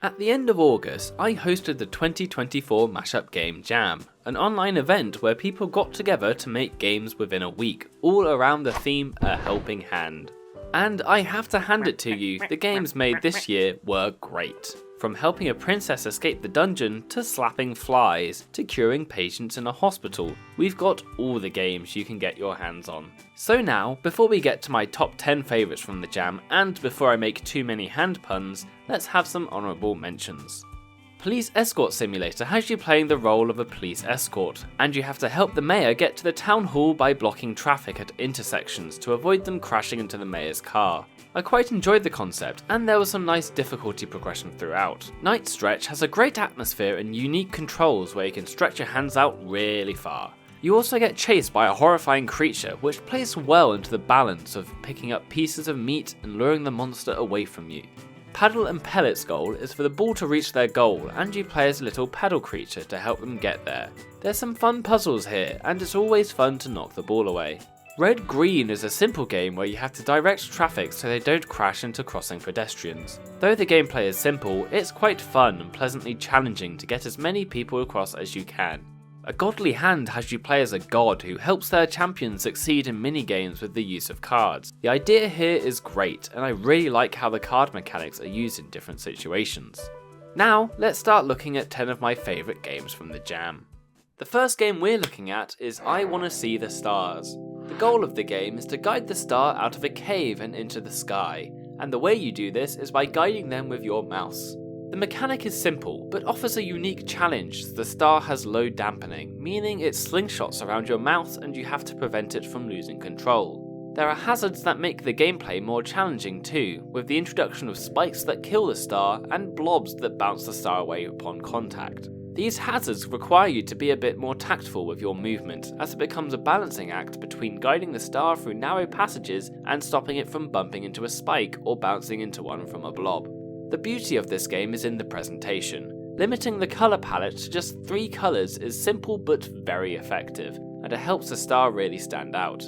At the end of August, I hosted the 2024 MashUp Game Jam, an online event where people got together to make games within a week, all around the theme A Helping Hand. And I have to hand it to you, the games made this year were great. From helping a princess escape the dungeon, to slapping flies, to curing patients in a hospital, we've got all the games you can get your hands on. So now, before we get to my top 10 favourites from the jam, and before I make too many hand puns, let's have some honourable mentions. Police Escort Simulator has you playing the role of a police escort, and you have to help the mayor get to the town hall by blocking traffic at intersections to avoid them crashing into the mayor's car. I quite enjoyed the concept, and there was some nice difficulty progression throughout. Night Stretch has a great atmosphere and unique controls where you can stretch your hands out really far. You also get chased by a horrifying creature, which plays well into the balance of picking up pieces of meat and luring the monster away from you. Paddle and Pellet's goal is for the ball to reach their goal, and you play as a little paddle creature to help them get there. There's some fun puzzles here, and it's always fun to knock the ball away. Red Green is a simple game where you have to direct traffic so they don't crash into crossing pedestrians. Though the gameplay is simple, it's quite fun and pleasantly challenging to get as many people across as you can. A Godly Hand has you play as a god who helps their champions succeed in minigames with the use of cards. The idea here is great, and I really like how the card mechanics are used in different situations. Now, let's start looking at 10 of my favourite games from the jam. The first game we're looking at is I Wanna See the Stars. The goal of the game is to guide the star out of a cave and into the sky, and the way you do this is by guiding them with your mouse. The mechanic is simple, but offers a unique challenge as the star has low dampening, meaning it slingshots around your mouth and you have to prevent it from losing control. There are hazards that make the gameplay more challenging too, with the introduction of spikes that kill the star and blobs that bounce the star away upon contact. These hazards require you to be a bit more tactful with your movement, as it becomes a balancing act between guiding the star through narrow passages and stopping it from bumping into a spike or bouncing into one from a blob. The beauty of this game is in the presentation. Limiting the colour palette to just 3 colours is simple but very effective, and it helps the star really stand out.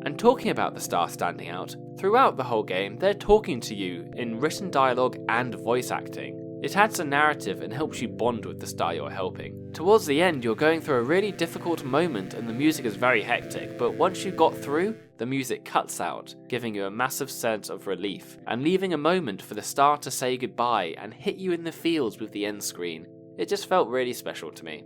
And talking about the star standing out, throughout the whole game they're talking to you in written dialogue and voice acting. It adds a narrative and helps you bond with the star you're helping. Towards the end you're going through a really difficult moment and the music is very hectic, but once you got through, the music cuts out, giving you a massive sense of relief, and leaving a moment for the star to say goodbye and hit you in the feels with the end screen. It just felt really special to me.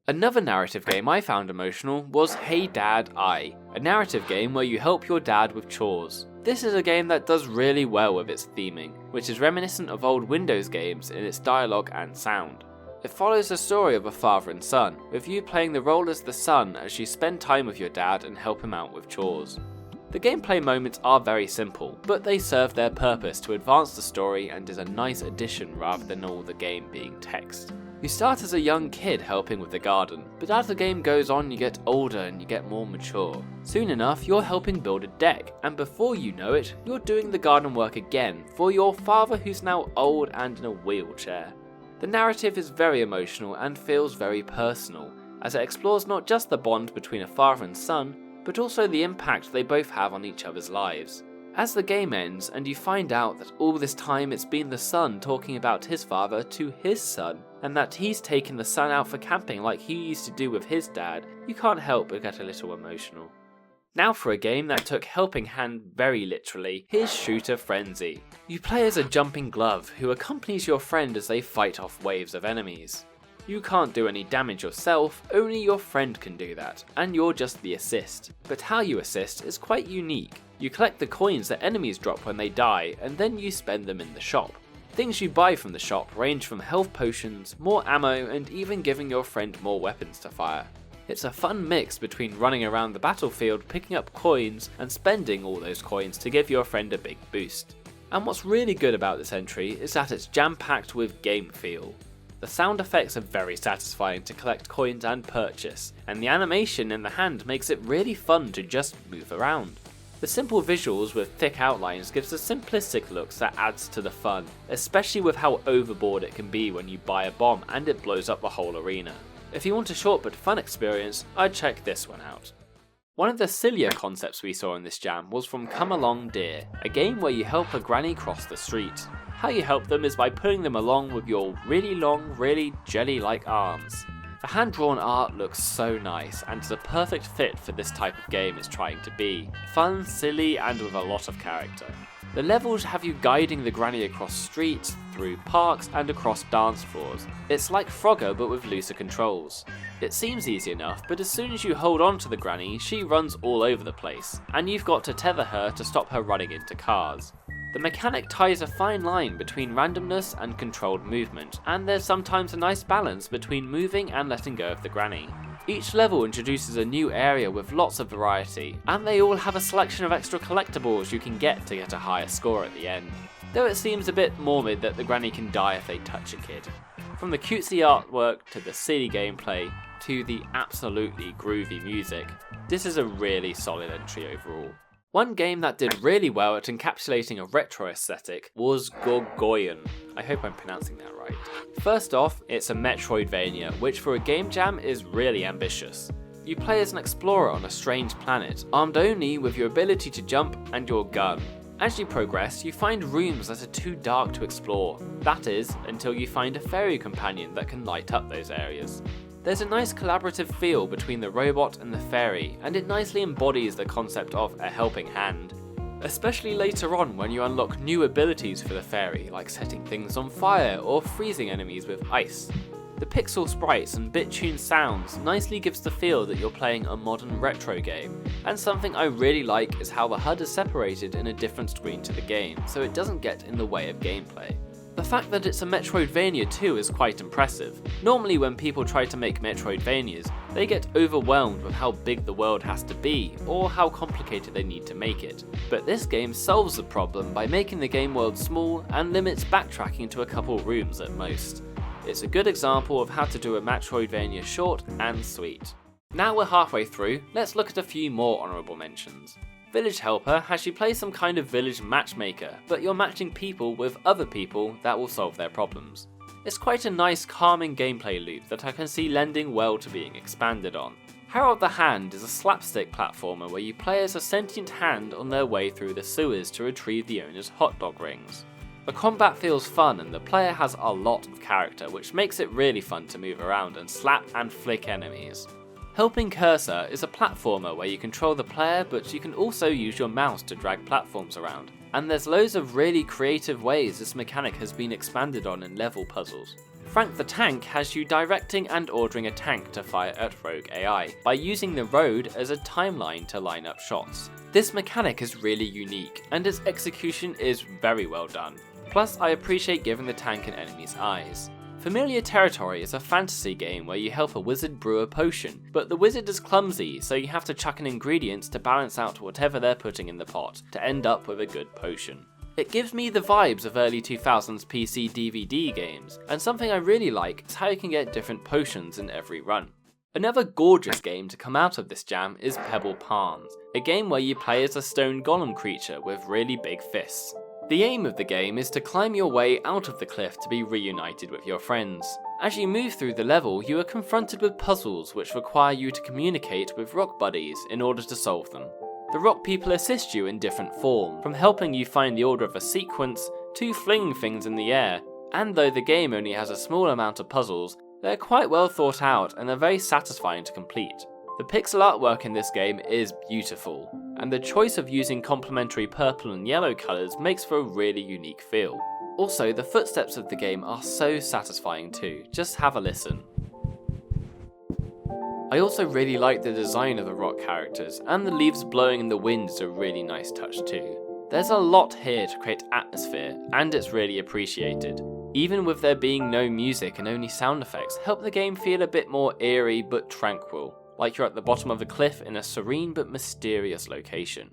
Another narrative game I found emotional was Hey Dad, I, a narrative game where you help your dad with chores. This is a game that does really well with its theming, which is reminiscent of old Windows games in its dialogue and sound. It follows the story of a father and son, with you playing the role as the son as you spend time with your dad and help him out with chores. The gameplay moments are very simple, but they serve their purpose to advance the story and is a nice addition rather than all the game being text. You start as a young kid helping with the garden, but as the game goes on you get older and you get more mature. Soon enough you're helping build a deck, and before you know it, you're doing the garden work again for your father who's now old and in a wheelchair. The narrative is very emotional and feels very personal, as it explores not just the bond between a father and son, but also the impact they both have on each other's lives. As the game ends and you find out that all this time it's been the son talking about his father to his son, and that he's taken the son out for camping like he used to do with his dad, you can't help but get a little emotional. Now for a game that took Helping Hand very literally, here's Shooter Frenzy. You play as a jumping glove who accompanies your friend as they fight off waves of enemies. You can't do any damage yourself, only your friend can do that, and you're just the assist. But how you assist is quite unique. You collect the coins that enemies drop when they die, and then you spend them in the shop. Things you buy from the shop range from health potions, more ammo, and even giving your friend more weapons to fire. It's a fun mix between running around the battlefield picking up coins and spending all those coins to give your friend a big boost. And what's really good about this entry is that it's jam-packed with game feel. The sound effects are very satisfying to collect coins and purchase, and the animation in the hand makes it really fun to just move around. The simple visuals with thick outlines gives a simplistic look that adds to the fun, especially with how overboard it can be when you buy a bomb and it blows up the whole arena. If you want a short but fun experience, I'd check this one out. One of the sillier concepts we saw in this jam was from Come Along Dear, a game where you help a granny cross the street. How you help them is by pulling them along with your really long, really jelly-like arms. The hand-drawn art looks so nice and is a perfect fit for this type of game it's trying to be. Fun, silly, and with a lot of character. The levels have you guiding the granny across streets, through parks, and across dance floors. It's like Frogger but with looser controls. It seems easy enough, but as soon as you hold on to the granny, she runs all over the place, and you've got to tether her to stop her running into cars. The mechanic ties a fine line between randomness and controlled movement, and there's sometimes a nice balance between moving and letting go of the granny. Each level introduces a new area with lots of variety, and they all have a selection of extra collectibles you can get a higher score at the end. Though it seems a bit morbid that the granny can die if they touch a kid. From the cutesy artwork to the silly gameplay to the absolutely groovy music, this is a really solid entry overall. One game that did really well at encapsulating a retro aesthetic was Goyan. I hope I'm pronouncing that right. First off, it's a Metroidvania, which for a game jam is really ambitious. You play as an explorer on a strange planet, armed only with your ability to jump and your gun. As you progress, you find rooms that are too dark to explore. That is, until you find a fairy companion that can light up those areas. There's a nice collaborative feel between the robot and the fairy, and it nicely embodies the concept of a helping hand. Especially later on when you unlock new abilities for the fairy, like setting things on fire or freezing enemies with ice. The pixel sprites and bit-tuned sounds nicely gives the feel that you're playing a modern retro game, and something I really like is how the HUD is separated in a different screen to the game, so it doesn't get in the way of gameplay. The fact that it's a Metroidvania too is quite impressive. Normally when people try to make Metroidvanias, they get overwhelmed with how big the world has to be, or how complicated they need to make it. But this game solves the problem by making the game world small and limits backtracking to a couple rooms at most. It's a good example of how to do a Metroidvania short and sweet. Now we're halfway through, let's look at a few more honourable mentions. Village Helper has you play some kind of village matchmaker, but you're matching people with other people that will solve their problems. It's quite a nice calming gameplay loop that I can see lending well to being expanded on. Harold the Hand is a slapstick platformer where you play as a sentient hand on their way through the sewers to retrieve the owner's hot dog rings. The combat feels fun and the player has a lot of character, which makes it really fun to move around and slap and flick enemies. Helping Cursor is a platformer where you control the player, but you can also use your mouse to drag platforms around. And there's loads of really creative ways this mechanic has been expanded on in level puzzles. Frank the Tank has you directing and ordering a tank to fire at rogue AI, by using the road as a timeline to line up shots. This mechanic is really unique, and its execution is very well done. Plus, I appreciate giving the tank an enemy's eyes. Familiar Territory is a fantasy game where you help a wizard brew a potion, but the wizard is clumsy, so you have to chuck in ingredients to balance out whatever they're putting in the pot to end up with a good potion. It gives me the vibes of early 2000s PC DVD games, and something I really like is how you can get different potions in every run. Another gorgeous game to come out of this jam is Pebble Pals, a game where you play as a stone golem creature with really big fists. The aim of the game is to climb your way out of the cliff to be reunited with your friends. As you move through the level, you are confronted with puzzles which require you to communicate with rock buddies in order to solve them. The rock people assist you in different form, from helping you find the order of a sequence to flinging things in the air, and though the game only has a small amount of puzzles, they're quite well thought out and are very satisfying to complete. The pixel artwork in this game is beautiful, and the choice of using complementary purple and yellow colours makes for a really unique feel. Also, the footsteps of the game are so satisfying too, just have a listen. I also really like the design of the rock characters, and the leaves blowing in the wind is a really nice touch too. There's a lot here to create atmosphere, and it's really appreciated. Even with there being no music and only sound effects, help the game feel a bit more eerie but tranquil, like you're at the bottom of a cliff in a serene but mysterious location.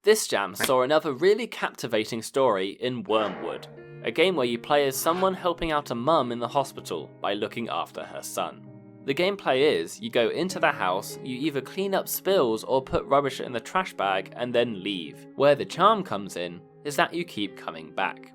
This jam saw another really captivating story in Wormwood, a game where you play as someone helping out a mum in the hospital by looking after her son. The gameplay is, you go into the house, you either clean up spills or put rubbish in the trash bag and then leave. Where the charm comes in is that you keep coming back.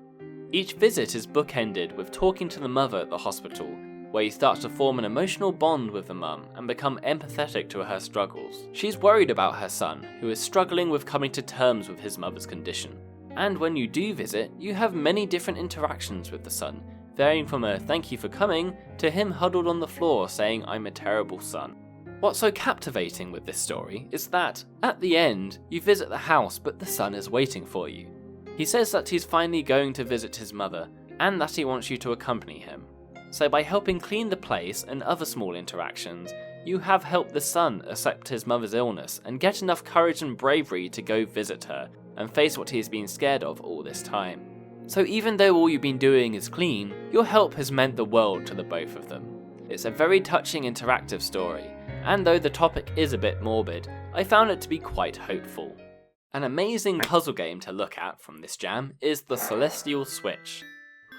Each visit is bookended with talking to the mother at the hospital, where you start to form an emotional bond with the mum and become empathetic to her struggles. She's worried about her son, who is struggling with coming to terms with his mother's condition. And when you do visit, you have many different interactions with the son, varying from a "thank you for coming" to him huddled on the floor saying "I'm a terrible son." What's so captivating with this story is that, at the end, you visit the house but the son is waiting for you. He says that he's finally going to visit his mother, and that he wants you to accompany him. So by helping clean the place and other small interactions, you have helped the son accept his mother's illness and get enough courage and bravery to go visit her and face what he has been scared of all this time. So even though all you've been doing is clean, your help has meant the world to the both of them. It's a very touching interactive story, and though the topic is a bit morbid, I found it to be quite hopeful. An amazing puzzle game to look at from this jam is the Celestial Switch.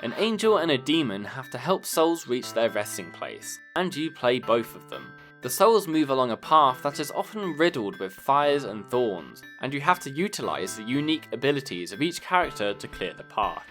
An angel and a demon have to help souls reach their resting place, and you play both of them. The souls move along a path that is often riddled with fires and thorns, and you have to utilise the unique abilities of each character to clear the path.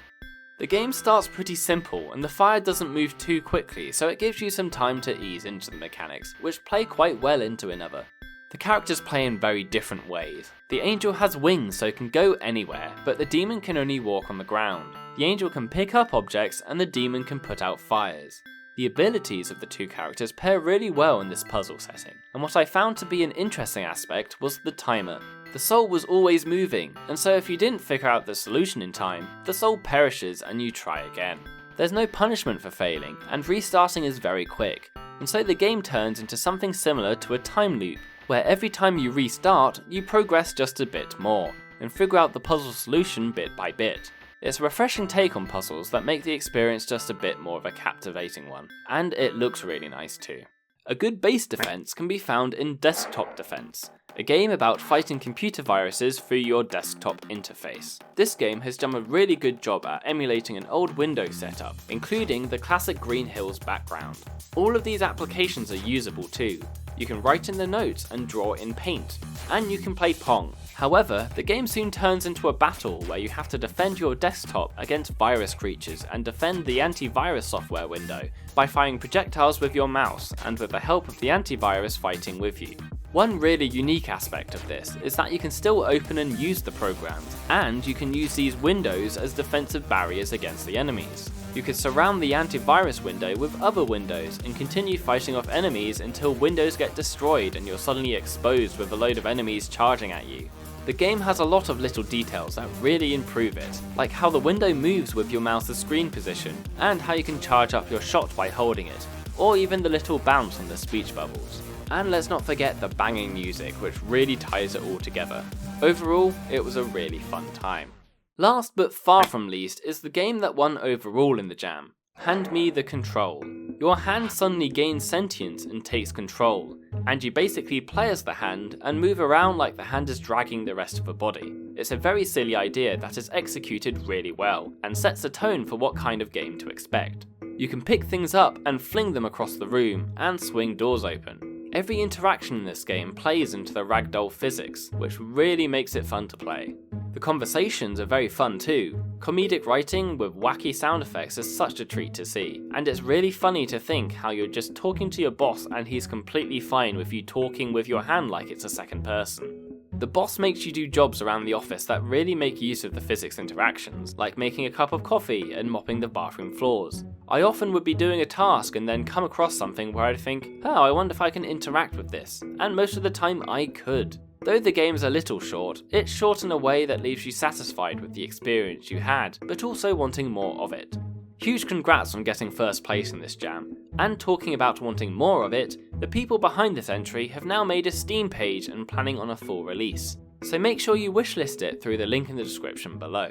The game starts pretty simple, and the fire doesn't move too quickly, so it gives you some time to ease into the mechanics, which play quite well into another. The characters play in very different ways. The angel has wings so it can go anywhere, but the demon can only walk on the ground. The angel can pick up objects and the demon can put out fires. The abilities of the two characters pair really well in this puzzle setting, and what I found to be an interesting aspect was the timer. The soul was always moving, and so if you didn't figure out the solution in time, the soul perishes and you try again. There's no punishment for failing, and restarting is very quick, and so the game turns into something similar to a time loop, where every time you restart, you progress just a bit more, and figure out the puzzle solution bit by bit. It's a refreshing take on puzzles that make the experience just a bit more of a captivating one, and it looks really nice too. A good base defense can be found in Desktop Defense, a game about fighting computer viruses through your desktop interface. This game has done a really good job at emulating an old Windows setup, including the classic Green Hills background. All of these applications are usable too. You can write in the notes and draw in Paint, and you can play Pong. However, the game soon turns into a battle where you have to defend your desktop against virus creatures and defend the antivirus software window by firing projectiles with your mouse and with the help of the antivirus fighting with you. One really unique aspect of this is that you can still open and use the programs, and you can use these windows as defensive barriers against the enemies. You can surround the antivirus window with other windows and continue fighting off enemies until windows get destroyed and you're suddenly exposed with a load of enemies charging at you. The game has a lot of little details that really improve it, like how the window moves with your mouse's screen position, and how you can charge up your shot by holding it, or even the little bounce on the speech bubbles. And let's not forget the banging music, which really ties it all together. Overall, it was a really fun time. Last but far from least is the game that won overall in the jam, Hand Me the Control. Your hand suddenly gains sentience and takes control, and you basically play as the hand and move around like the hand is dragging the rest of the body. It's a very silly idea that is executed really well, and sets a tone for what kind of game to expect. You can pick things up and fling them across the room, and swing doors open. Every interaction in this game plays into the ragdoll physics, which really makes it fun to play. The conversations are very fun too. Comedic writing with wacky sound effects is such a treat to see, and it's really funny to think how you're just talking to your boss and he's completely fine with you talking with your hand like it's a second person. The boss makes you do jobs around the office that really make use of the physics interactions, like making a cup of coffee and mopping the bathroom floors. I often would be doing a task and then come across something where I'd think, oh, I wonder if I can interact with this, and most of the time I could. Though the game's a little short, it's short in a way that leaves you satisfied with the experience you had, but also wanting more of it. Huge congrats on getting first place in this jam, and talking about wanting more of it, the people behind this entry have now made a Steam page and planning on a full release, so make sure you wishlist it through the link in the description below.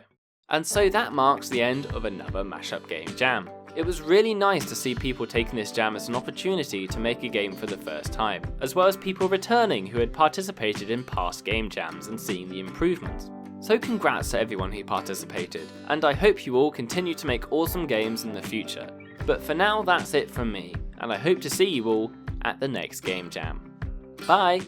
And so that marks the end of another MashUp Game Jam. It was really nice to see people taking this jam as an opportunity to make a game for the first time, as well as people returning who had participated in past game jams and seeing the improvements. So congrats to everyone who participated, and I hope you all continue to make awesome games in the future. But for now, that's it from me, and I hope to see you all at the next game jam. Bye!